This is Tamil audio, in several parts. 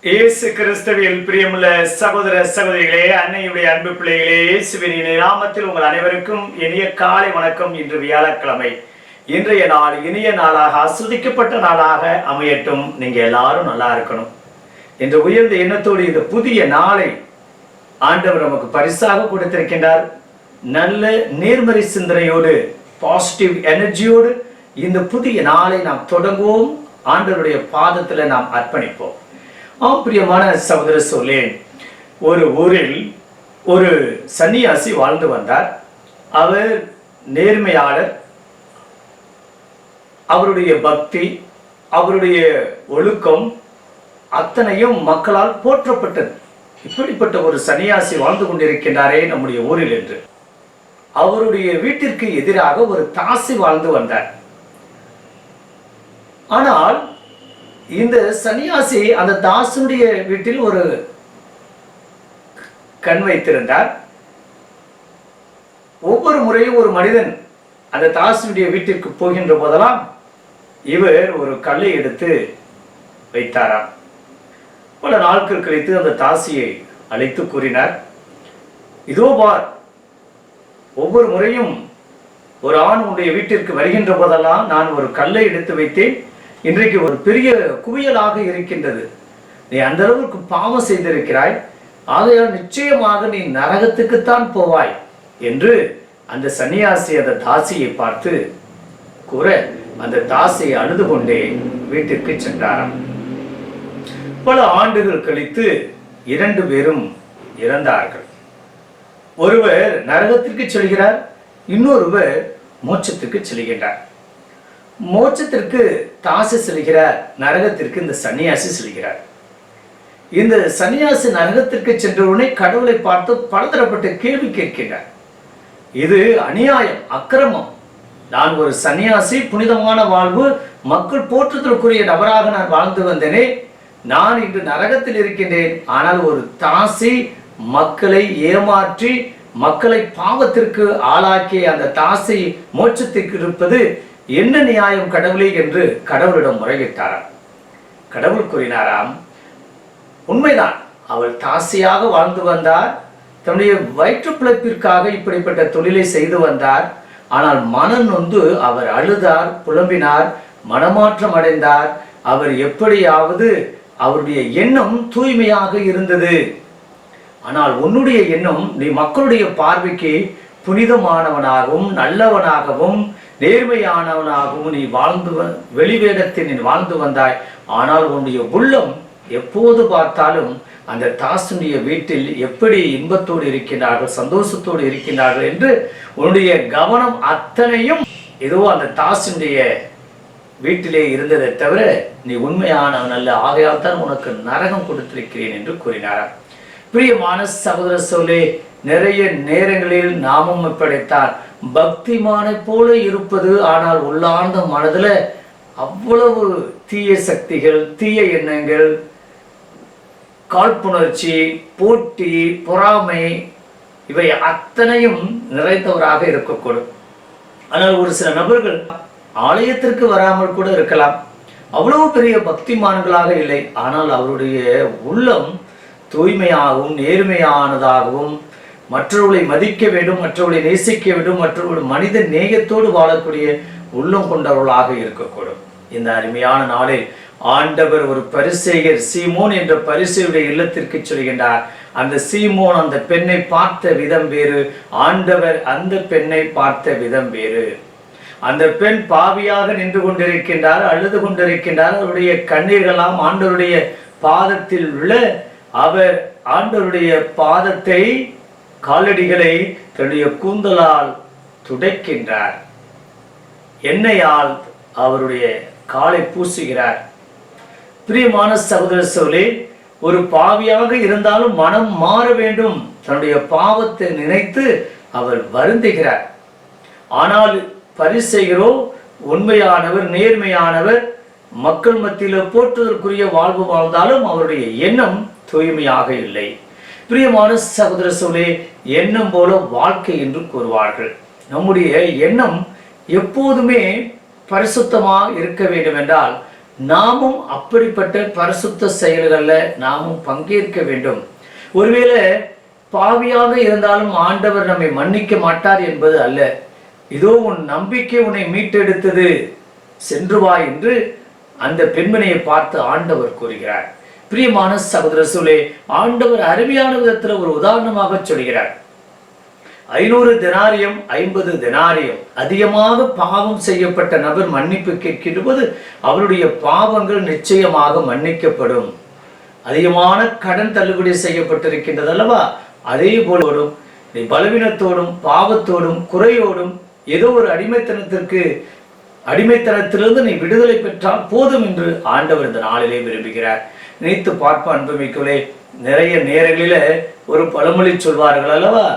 இயேசு கிறிஸ்துவில் பிரியமுள்ள சகோதர சகோதரிகளே, அன்னையுடைய அன்பு பிள்ளைகளே, இயேசுவின் நாமத்தில் உங்கள் அனைவருக்கும் இனிய காலை வணக்கம். இன்று வியாழக்கிழமை. இன்றைய நாள் இனிய நாளாக, ஆஸ்வதிக்கப்பட்ட நாளாக அமையட்டும். நீங்க எல்லாரும் நல்லா இருக்கணும் என்ற உயர்ந்த எண்ணத்தோடு இந்த புதிய நாளை ஆண்டவர் நமக்கு பரிசாக கொடுத்திருக்கின்றார். நல்ல நேர்மறை சிந்தனையோடு, பாசிட்டிவ் எனர்ஜியோடு இந்த புதிய நாளை நாம் தொடங்குவோம். ஆண்டவருடைய பாதத்தில் நாம் அர்ப்பணிப்போம். பிரியமான சகோதர சொல்லே, ஒரு ஊரில் ஒரு சன்னியாசி வாழ்ந்து வந்தார். அவர் நேர்மையாளர். அவருடைய பக்தி, அவருடைய ஒழுக்கம் அத்தனையும் மக்களால் போற்றப்பட்டது. இப்படிப்பட்ட ஒரு சன்னியாசி வாழ்ந்து கொண்டிருக்கின்றாரே நம்முடைய ஊரில் என்று. அவருடைய வீட்டிற்கு எதிராக ஒரு தாசி வாழ்ந்து வந்தார். ஆனால் இந்த சன்னியாசி அந்த தாசனுடைய வீட்டில் ஒரு கண் வைத்திருந்தார். ஒவ்வொரு முறையும் ஒரு மனிதன் அந்த தாசனுடைய வீட்டிற்கு போகின்ற போதெல்லாம் இவர் ஒரு கல்லை எடுத்து வைத்தாராம். பல நாட்கள் கழித்து அந்த தாசியை அழைத்து கூறினார், இதோ பார், ஒவ்வொரு முறையும் ஒரு ஆண் உன்னுடைய வீட்டிற்கு வருகின்ற போதெல்லாம் நான் ஒரு கல்லை எடுத்து வைத்தேன். இன்றைக்கு ஒரு பெரிய குவியலாக இருக்கின்றது. நீ அந்த அளவுக்கு பாவம் செய்திருக்கிறாய். ஆகையால் நிச்சயமாக நீ நரகத்துக்குத்தான் போவாய் என்று அந்த சன்னியாசி அந்த தாசியை பார்த்து கூற, அந்த தாசியை அழுது கொண்டே வீட்டிற்கு சென்றாராம். பல ஆண்டுகள் கழித்து 2 பேரும் இறந்தார்கள். ஒருவர் நரகத்திற்கு செல்கிறார், இன்னொருவர் மோட்சத்திற்கு செல்கின்றார். மோட்சத்திற்கு தாசி செல்கிறார், நரகத்திற்கு இந்த சன்னியாசி செல்கிறார். இந்த சன்னியாசி நரகத்திற்கு சென்றவுடனே கடவுளை பார்த்து பலதரப்பட்ட கேள்வி கேட்கின்றார். இது அநியாயம், அக்கிரமம். நான் ஒரு சன்னியாசி, புனிதமான வாழ்வு, மக்கள் போற்றுதலுக்குரிய நபராக நான் வாழ்ந்து வந்தேனே. நான் இன்று நரகத்தில் இருக்கின்றேன். ஆனால் ஒரு தாசி மக்களை ஏமாற்றி மக்களை பாவத்திற்கு ஆளாக்கிய அந்த தாசி மோட்சத்திற்கு இருப்பது என்ன நியாயம் கடவுளே என்று கடவுளிடம் முறையிட்டாராம். கடவுள் கூறினாராம், உண்மைதான், அவள் தாசியாக வாழ்ந்து வந்தார். தன்னுடைய வயிற்று பிழைப்பிற்காக இப்படிப்பட்ட தொழிலை செய்து வந்தார். ஆனால் மனம் நொந்து அவர் அழுதார், புலம்பினார், மனமாற்றம் அடைந்தார். அவர் எப்படியாவது அவருடைய எண்ணம் தூய்மையாக இருந்தது. ஆனால் உன்னுடைய எண்ணம் நீ மக்களுடைய பார்வைக்கு புனிதமானவனாகவும் நல்லவனாகவும் நேர்மையானவனாகவும் நீ வெளிவேடத்தில் நீ வாழ்ந்து வந்தாய். ஆனால் உன்னுடைய உள்ளம் எப்போது பார்த்தாலும் அந்த தாசனுடைய வீட்டில் எப்படி இன்பத்தோடு இருக்கின்றார்கள், சந்தோஷத்தோடு இருக்கின்றார்கள் என்று உன்னுடைய கவனம் அத்தனையும் ஏதோ அந்த தாசனுடைய வீட்டிலே இருந்ததை தவிர நீ உண்மையானவன் அல்ல. ஆகையால் தான் உனக்கு நரகம் கொடுத்திருக்கிறேன் என்று கூறினாராம். பிரியமான சகோதர சொல்லே, நிறைய நேரங்களில் நாமும் இப்படித்தான் பக்திமானை போல இருப்பது, ஆனால் உள்ளார்ந்த மனதுல அவ்வளவு தீய சக்திகள், தீய எண்ணங்கள், காழ்ப்புணர்ச்சி, போட்டி, பொறாமை இவை அத்தனையும் நிறைந்தவராக இருக்கக்கூடும். ஆனால் ஒரு சில நபர்கள் ஆலயத்திற்கு வராமல் கூட இருக்கலாம். அவ்வளவு பெரிய பக்திமான்களாக இல்லை. ஆனால் அவருடைய உள்ளம் தூய்மையாகவும் நேர்மையானதாகவும், மற்றவர்களை மதிக்க வேண்டும், மற்றவர்களை நேசிக்க வேண்டும், மற்றவர்கள் மனித நேயத்தோடு வாழக்கூடிய உள்ளம் கொண்டவர்களாக இருக்கக்கூடும். இந்த அருமையான நாளில் ஆண்டவர் ஒரு பரிசேயர் சீமோன் என்ற பரிசேயுடைய இல்லத்திற்கு சொல்கின்றார். அந்த சீமோன் அந்த பெண்ணை பார்த்த விதம் வேறு, ஆண்டவர் அந்த பெண்ணை பார்த்த விதம் வேறு. அந்த பெண் பாவியாக நின்று கொண்டிருக்கின்றார், அழுது கொண்டிருக்கின்றார். அவருடைய கண்ணீர்களெல்லாம் ஆண்டவருடைய பாதத்தில் உள்ள அவர் ஆண்டவருடைய பாதத்தை, காலடிகளை தன்னுடைய கூந்தலால் துடைக்கின்றார். எண்ணெயால் அவருடைய காலை பூசுகிறார். பிரியமான சகோதர சகோதரிகளே, ஒரு பாவியாக இருந்தாலும் மனம் மாற வேண்டும். தன்னுடைய பாவத்தை நினைத்து அவர் வருந்துகிறார். ஆனால் பரிசேயரோ உண்மையானவர், நேர்மையானவர், மக்கள் மத்தியில் போற்றுதற்குரிய வாழ்வு வாழ்ந்தாலும் அவருடைய எண்ணம் தூய்மையாக இல்லை. பிரியமான சகோதர சகோதரிகளே, எண்ணம் போல வாழ்க்கை என்று கூறுவார்கள். நம்முடைய எண்ணம் எப்போதுமே பரிசுத்தமாக இருக்க வேண்டும் என்றால் நாமும் அப்படிப்பட்ட பரிசுத்த செயல்களில் நாமும் பங்கேற்க வேண்டும். ஒருவேளை பாவியாக இருந்தாலும் ஆண்டவர் நம்மை மன்னிக்க மாட்டார் என்பது அல்ல. இதோ உன் நம்பிக்கை உன்னை மீட்டெடுத்தது, சென்று வா என்று அந்த பெண்மணியை பார்த்து ஆண்டவர் கூறுகிறார். பிரியமான சகோதர சூழலே, ஆண்டவர் அருமையான விதத்தில் ஒரு உதாரணமாக சொல்கிறார். 500 தெனாரியம் 50 தெனாரியம் அதிகமாக பாவம் செய்யப்பட்ட நபர் மன்னிப்பு கேட்கின்ற போது அவருடைய பாவங்கள் நிச்சயமாக மன்னிக்கப்படும். அதிகமான கடன் தள்ளுபடி செய்யப்பட்டிருக்கின்றது அல்லவா, அதே போலோடும் பலவீனத்தோடும் பாவத்தோடும் குறையோடும் ஏதோ ஒரு அடிமைத்தனத்திலிருந்து நீ விடுதலை பெற்றால் போதும் என்று ஆண்டவர் இந்த நாளிலே விரும்புகிறார். நினைத்து பார்ப்ப அன்புமிக்கவர்களே, நிறைய நேரங்களில ஒரு பழமொழி சொல்வார்கள் அல்லவா,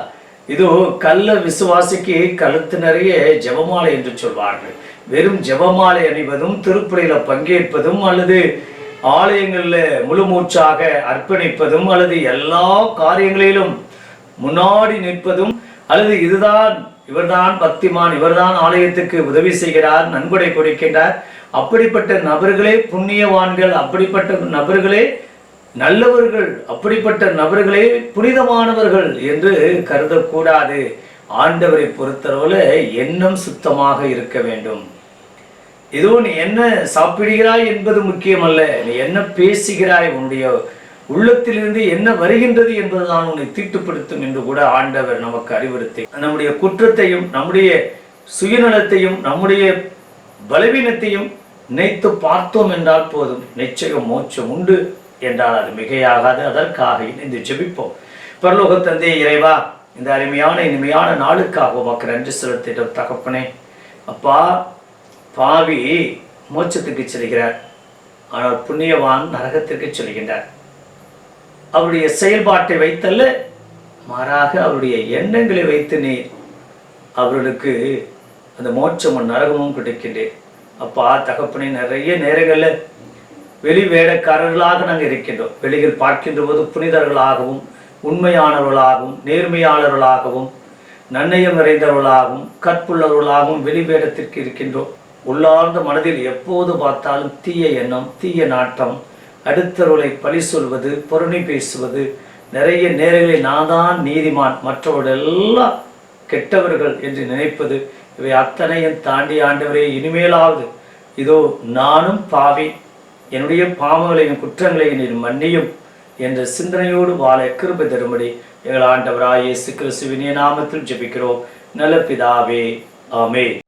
இதோ கள்ள விசுவாசிக்கு கழுத்து நிறைய ஜெபமாலை என்று சொல்வார்கள். வெறும் ஜெபமாலை அணிவதும் திருப்பலியில பங்கேற்பதும் அல்லது ஆலயங்களில் முழு மூச்சாக அர்ப்பணிப்பதும் அல்லது எல்லா காரியங்களிலும் முன்னாடி நிற்பதும் அல்லது இவர்தான் பக்திமான், இவர்தான் ஆலயத்துக்கு உதவி செய்கிறார், நன்கொடை கொடுக்கின்றார், அப்படிப்பட்ட நபர்களே புண்ணியவான்கள், அப்படிப்பட்ட நபர்களே நல்லவர்கள், அப்படிப்பட்ட நபர்களே புனிதமானவர்கள் என்று கருதக்கூடாது. ஆண்டவரை பொறுத்தளவுல எண்ணம் சுத்தமாக இருக்க வேண்டும். இதோ நீ என்ன சாப்பிடுகிறாய் என்பது முக்கியமல்ல, நீ என்ன பேசுகிறாய், உன்னுடைய உள்ளத்திலிருந்து என்ன வருகின்றது என்பதுதான் உன்னை தீட்டுப்படுத்தும் என்று கூட ஆண்டவர் நமக்கு அறிவுறுத்தி, நம்முடைய குற்றத்தையும் நம்முடைய சுயநலத்தையும் நம்முடைய பலவீனத்தையும் நினைத்து பார்த்தோம் என்றால் போதும், நிச்சயம் மோட்சம் உண்டு என்றால் அது மிகையாகாது. அதற்காக இணைந்து ஜெபிப்போம். பரலோக தந்தை இறைவா, இந்த அருமையான இனிமையான நாளுக்காக உமக்கு நன்றி செலுத்திட்டோம் தகப்பனே. அப்பா, பாவி மோட்சத்துக்கு செல்கிறார், ஆனால் புண்ணியவான் நரகத்திற்கு செல்கின்றார். அவருடைய செயல்பாட்டை வைத்தல்ல, மாறாக அவருடைய எண்ணங்களை வைத்து நீ அவர்களுக்கு அந்த மோட்சமும் நரகமும் கிடைக்கின்றேன். அப்பா தகப்பனே, நிறைய நேரங்களில் வெளி வேடக்காரர்களாக நாங்கள் இருக்கின்றோம். வெளியில் பார்க்கின்ற போது புனிதர்களாகவும் உண்மையானவர்களாகவும் நேர்மையாளர்களாகவும் நன்னயம் நிறைந்தவர்களாகவும் கற்புள்ளவர்களாகவும் வெளி வேடத்திற்கு இருக்கின்றோம். உள்ளார்ந்த மனதில் எப்போது பார்த்தாலும் தீய எண்ணம், தீய நாட்டம், அடுத்தவர்களை பழி சொல்வது, பொருணை பேசுவது, நிறைய நேரங்களில் நான் தான் நீதிமான், மற்றவர்கள் எல்லாம் கெட்டவர்கள் என்று நினைப்பது, இவை அத்தனையும் தாண்டி ஆண்டவரே, இனிமேலாவது இதோ நானும் பாவி, என்னுடைய பாவங்களையும் குற்றங்களையும் நீர் மன்னியும் என்ற சிந்தனையோடு வாழ கிருபை தரும்படி எங்கள் ஆண்டவராகிய இயேசு கிறிஸ்துவின் நாமத்தில் ஜெபிக்கிறோம் நல்ல பிதாவே, ஆமென்.